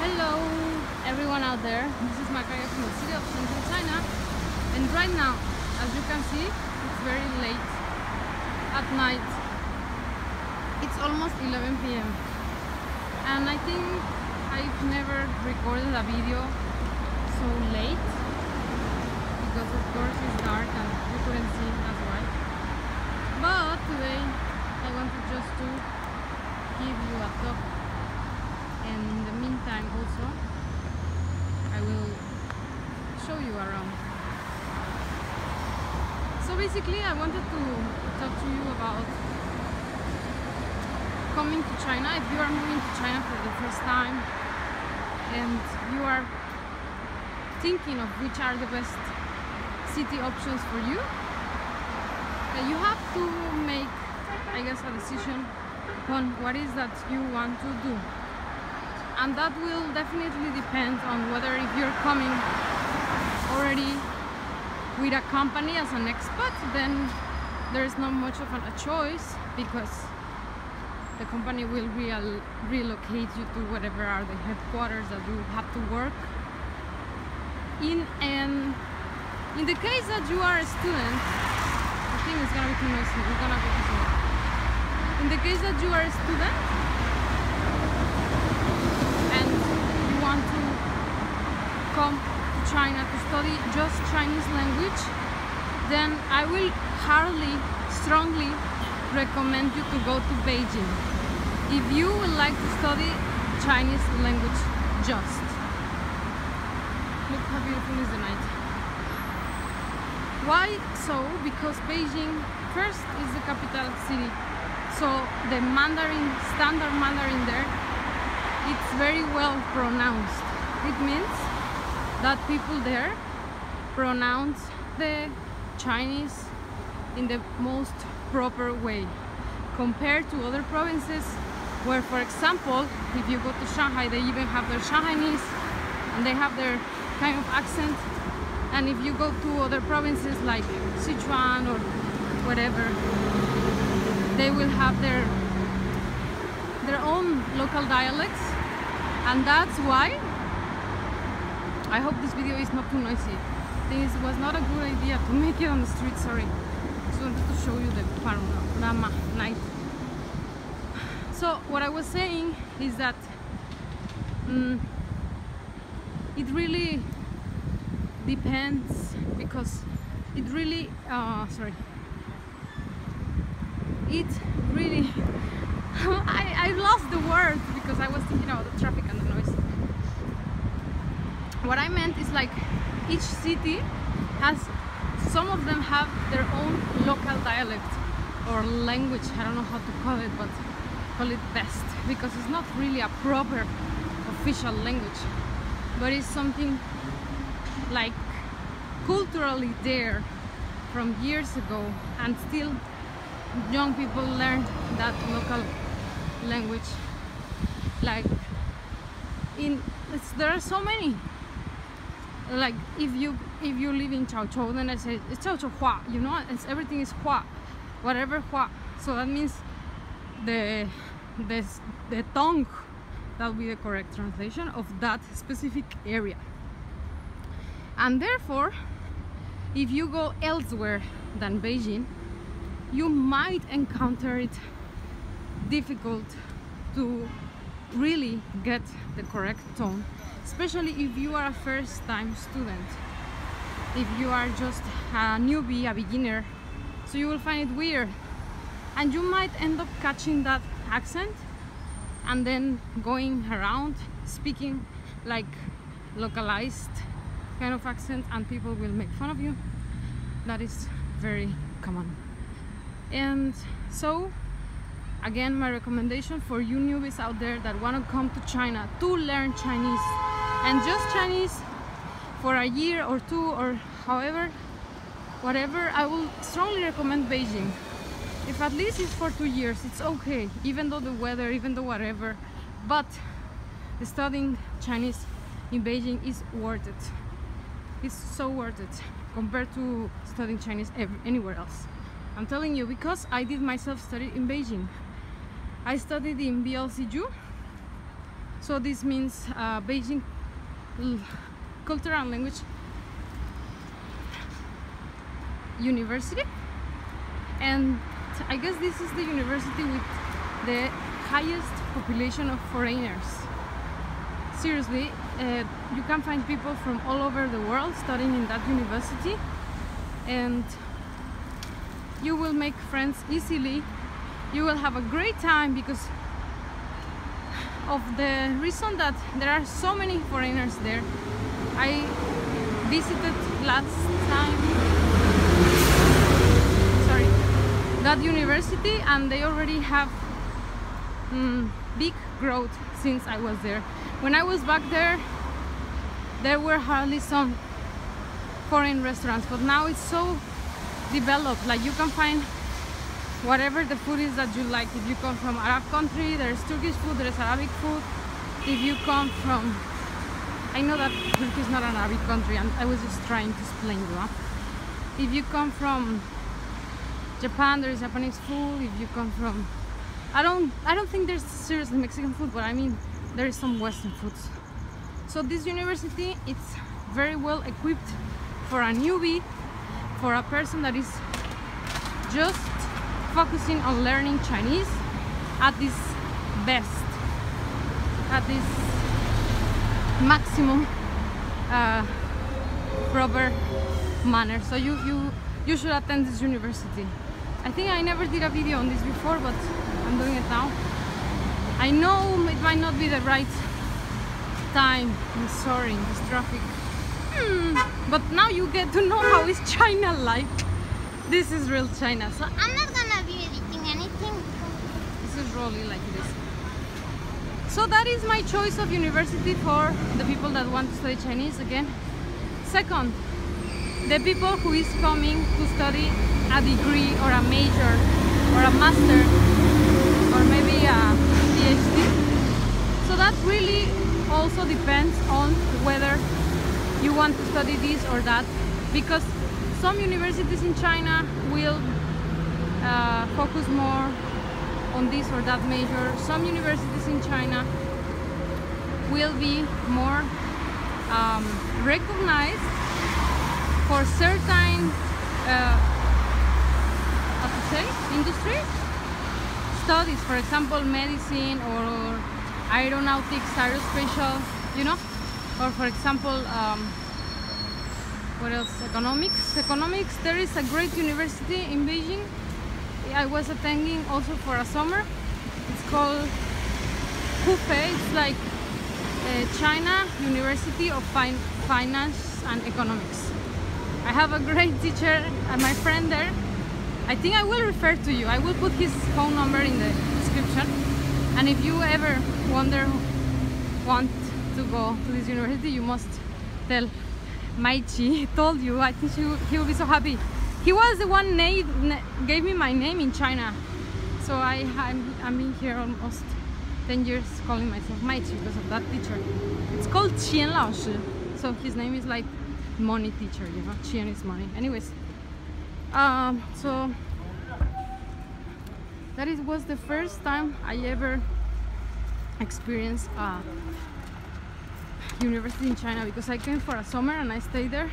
Hello everyone out there, this is Makaya from the city of Shenzhen, China, and right now, as you can see, it's very late at night. It's almost 11 p.m. and I think I've never recorded a video so late because of course it's dark and you couldn't see, that's why. But today I wanted just to give you a talk, and in the meantime also I will show you around. So basically I wanted to talk to you about coming to China. If you are moving to China for the first time and you are thinking of which are the best city options for you, you have to make, I guess, a decision on what is that you want to do. And that will definitely depend on whether if you're coming already with a company as an expat, then there's not much of a choice because the company will relocate you to whatever are the headquarters that you have to work in. And in the case that you are a student, I think it's gonna be too noisy, we're gonna go to sleep. In the case that you are a student and you want to come to China to study just Chinese language, then I will strongly recommend you to go to Beijing if you would like to study Chinese language just. Look how beautiful is the night. Why so? Because Beijing first is the capital city, so the Mandarin, standard Mandarin there, it's very well pronounced. It means that people there pronounce the Chinese in the most proper way compared to other provinces where, for example, if you go to Shanghai, they even have their Shanghainese and they have their kind of accent. And if you go to other provinces like Sichuan or whatever, they will have their own local dialects. And that's why I hope this video is not too noisy. I think it was not a good idea to make it on the street, sorry. Just wanted to show you the panorama night. So what I was saying is that it really depends, because it really I lost the word because I was thinking about the traffic and the noise. What I meant is like each city has, some of them have their own local dialect or language, I don't know how to call it, but call it best, because it's not really a proper official language, but it's something like culturally there from years ago, and still young people learn that local language. Like there are so many. Like if you live in Chaozhou, then I say it's Chaozhou Hua, you know, everything is Hua, whatever Hua. So that means the tongue, that will be the correct translation of that specific area. And therefore, if you go elsewhere than Beijing, you might encounter it difficult to really get the correct tone, especially if you are a first-time student. If you are just a newbie, a beginner, so you will find it weird, and you might end up catching that accent and then going around speaking like localized kind of accent, and people will make fun of you. That is very common. And so again, my recommendation for you newbies out there that want to come to China to learn Chinese, and just Chinese for a year or two or however, whatever, I will strongly recommend Beijing. If at least it's for 2 years, it's okay, even though the weather, even though whatever, but studying Chinese in Beijing is worth it. It's so worth it compared to studying Chinese anywhere else. I'm telling you, because I did myself study in Beijing. I studied in BLCU, So this means Beijing Cultural and Language University, and I guess this is the university with the highest population of foreigners. Seriously, you can find people from all over the world studying in that university, and you will make friends easily. You will have a great time because of the reason that there are so many foreigners there. I visited last time that university, and they already have big growth since I was there. When I was back there, there were hardly some foreign restaurants, but now it's so developed. Like, you can find whatever the food is that you like. If you come from Arab country, there's Turkish food, there's Arabic food. If you come from, I know that Turkey is not an Arabic country, and I was just trying to explain you. If you come from Japan, there is Japanese food. If you come from, I don't think there's seriously Mexican food, but I mean there is some Western foods. So this university, it's very well equipped for a newbie, for a person that is just focusing on learning Chinese at this best, at this maximum proper manner. So you should attend this university. I think I never did a video on this before, but I'm doing it now. I know it might not be the right time. I'm sorry, this traffic. But now you get to know how is China like. This is real China. So I'm not gonna be editing anything. This is really like this. So that is my choice of university for the people that want to study Chinese again. Second, the people who is coming to study a degree or a major or a master or maybe a PhD. So that really also depends on whether you want to study this or that, because some universities in China will focus more on this or that major. Some universities in China will be more recognized for certain how to say, industry studies, for example medicine or aeronautics, aerospatial, you know, or for example what else, economics. There is a great university in Beijing I was attending also for a summer. It's called Hubei. It's like China University of Finance and Economics. I have a great teacher and my friend there. I think I will refer to you. I will put his phone number in the description. And if you ever want to go to this university, you must tell Maichi told you. I think he will be so happy. He was the one gave me my name in China. So I'm been here almost 10 years calling myself Maichi because of that teacher. It's called Qian Laoshi. So his name is like money teacher, you know. Qian is money. Anyways, so that was the first time I ever experienced a university in China, because I came for a summer and I stayed there.